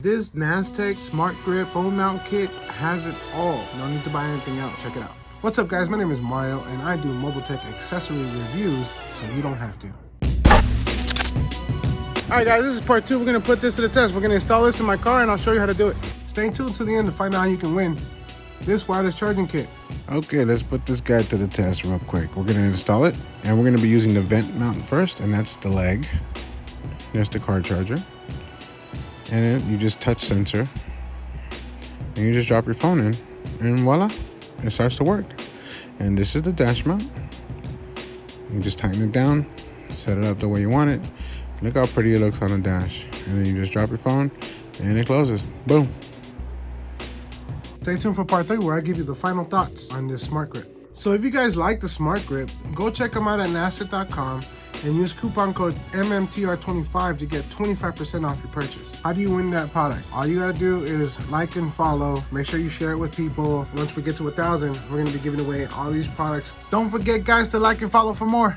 This Naztech SmartGrip phone mount kit has it all. No need to buy anything else. Check it out. What's up, guys? My name is Mario, and I do mobile tech accessory reviews, so you don't have to. All right, guys, this is part 2. We're gonna put this to the test. We're gonna install this in my car, and I'll show you how to do it. Stay tuned to the end to find out how you can win this wireless charging kit. Okay, let's put this guy to the test real quick. We're gonna install it, and we're gonna be using the vent mount first, and that's the leg. There's the car charger. And then you just touch sensor, and you just drop your phone in, and voila, it starts to work. And this is the dash mount. You just tighten it down, set it up the way you want it. Look how pretty it looks on the dash. And then you just drop your phone, and it closes. Boom. Stay tuned for part 3 where I give you the final thoughts on this SmartGrip. So if you guys like the SmartGrip, go check them out at Naztech.com and use coupon code MMTR25 to get 25% off your purchase. How do you win that product? All you gotta do is like and follow. Make sure you share it with people. Once we get to 1,000, we're gonna be giving away all these products. Don't forget, guys, to like and follow for more.